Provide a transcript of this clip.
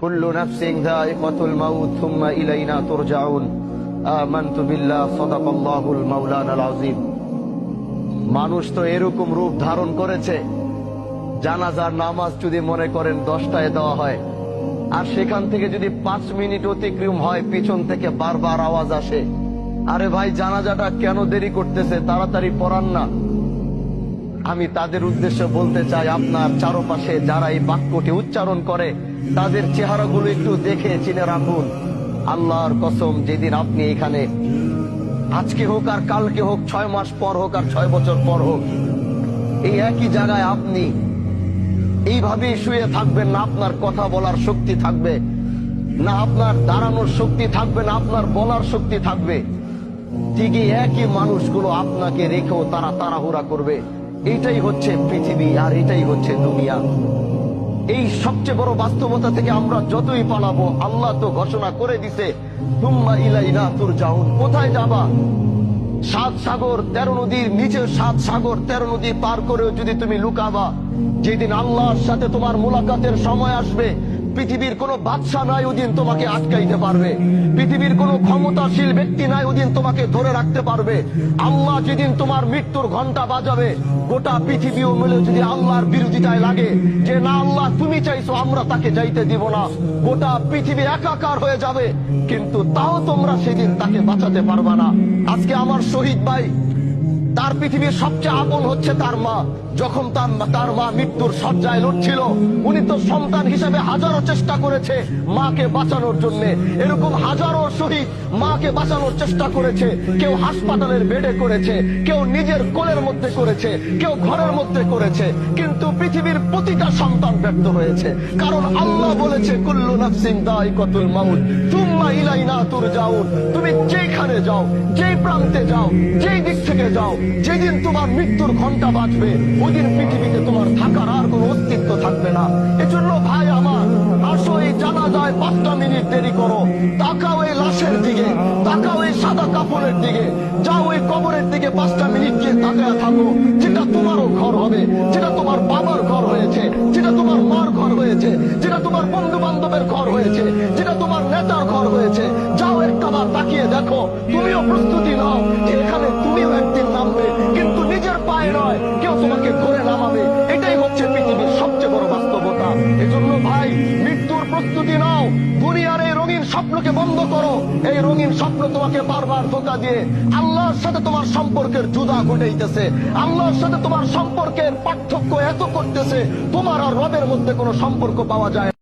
কুল্লু নাফসিন যায়িকাতুল মাউত সুম্মা ইলাইনা তুরজাউন। আমানতু বিল্লাহ, সাদাকাল্লাহুল মাওলানাল আযীম। মানুষ তো এরকম রূপ ধারণ করেছে, জানাজার নামাজ যদি মনে করেন 10টায় দেওয়া হয়, আর সেখান থেকে যদি 5 মিনিট অতিক্রম হয় পিছন থেকে বারবার আওয়াজ আসে, আরে ভাই জানাজাটা কেন দেরি করতেছে, তাড়াতাড়ি পড়ান না। আমি তাদের উদ্দেশ্যে বলতে চাই, আপনার চারপাশে যারা এই বাক্যটি উচ্চারণ করে তাদের চেহারাগুলো একটু দেখে চিনে রাখুন। আল্লাহর কসম, যেদিন আপনি এখানে, আজকে হোক আর কালকে হোক, 6 মাস পর হোক আর 6 বছর পর হোক, এই একই জায়গায় আপনি এইভাবেই শুয়ে থাকবেন, না আপনার কথা বলার শক্তি থাকবে, না আপনার দাঁড়ানোর শক্তি থাকবে, না আপনার বলার শক্তি থাকবে। ঠিকই একই মানুষগুলো আপনাকে রেখেও তারা তাড়াহুড়া করবে। এইটাই হচ্ছে পৃথিবী, আর এটাই হচ্ছে দুনিয়া। এই সবচেয়ে বড় বাস্তবতা থেকে আমরা যতই পালাবো, আল্লাহ তো ঘোষণা করে দিছে, সুম্মা ইলাইনা তুরজাউন। কোথায় যাবা? 7 সাগর 13 নদীর নিচে, 7 সাগর 13 নদী পার করেও যদি তুমি লুকাবা, যেদিন আল্লাহর সাথে তোমার মুলাকাতের সময় আসবে, পৃথিবীর কোন বাদশা নাই ওদিন তোমাকে আটকাইতে পারবে, পৃথিবীর কোন ক্ষমতাশীল ব্যক্তি নাই ওদিন তোমাকে ধরে রাখতে পারবে। আল্লাহ যেদিন তোমার মৃত্যুর ঘন্টা বাজাবে, গোটা পৃথিবীও মিলে যদি আল্লাহর বিরোধিতায় লাগে যে না আল্লাহ তুমি চাইছো, আমরা তাকে যাইতে দিব না, গোটা পৃথিবী একাকার হয়ে যাবে, কিন্তু তাও তোমরা সেদিন তাকে বাঁচাতে পারবা না। আজকে আমার শহীদ ভাই, তার পৃথিবীর সবচেয়ে আপন হচ্ছে তার মা। যখন তার মা মৃত্যুর শয্যায় লড়ছিল, উনি তো সন্তান হিসেবে হাজারো চেষ্টা করেছে মাকে বাঁচানোর জন্য। এরকম হাজারো শহীদ মাকে বাঁচানোর চেষ্টা করেছে। কেউ হাসপাতালের বেডে করেছে, কেউ নিজের কোলের মধ্যে করেছে, কেউ ঘরের মধ্যে করেছে, কিন্তু পৃথিবীর প্রতিটা সন্তান ব্যর্থ হয়েছে। কারণ আল্লাহ বলেছে, কুল্লু নাফসিন যায়িকাতুল মাউত সুম্মা ইলাইনা তুরজাউন। তুমি যেখানে যাও, যেই প্রান্তে যাও, যেই দিক থেকে যাও, যেদিন তোমার মৃত্যুর ঘন্টা বাজবে, ওদিন পৃথিবীতে তোমার থাকার আর কোনো অস্তিত্ব থাকবে না। এজন্য ভাই আমার, আসো এই জানাজায় 5টা মিনিট দেরি করো, তাকাও এই লাশের দিকে, তাকাও এই সাদা কাপড়ের দিকে, যাও ওই কবরের দিকে 5টা মিনিট গিয়ে তাকায় থাকো। যেটা তোমারও ঘর হবে, যেটা তোমার বাবার ঘর হয়েছে, যেটা তোমার মার ঘর হয়েছে, যেটা তোমার বন্ধু বান্ধবের ঘর হয়েছে, যেটা তোমার নেতার ঘর হয়েছে, যাও একটাবার তাকিয়ে দেখো। তুমিও প্রস্তুতি নাও যে এখানে তুমিও একদিন নামবে, কিন্তু নিজের পায়ে নয়, কেউ তোমাকে ধরে নামাবে। এটাই হচ্ছে পৃথিবীর সবচেয়ে বড় বাস্তবতা। এজন্য ভাই, মৃত্যুর প্রস্তুতি নাও। দুনিয়ার এই রঙিন স্বপ্নকে বন্ধ করো। এই রঙিন স্বপ্ন তোমাকে বারবার ধোঁকা দিয়ে আল্লাহর সাথে তোমার সম্পর্কের জুদা ঘটাইতেছে, আল্লাহর সাথে তোমার সম্পর্কের পার্থক্য এত করতেছে, তোমার আর রবের মধ্যে কোনো সম্পর্ক পাওয়া যায় না।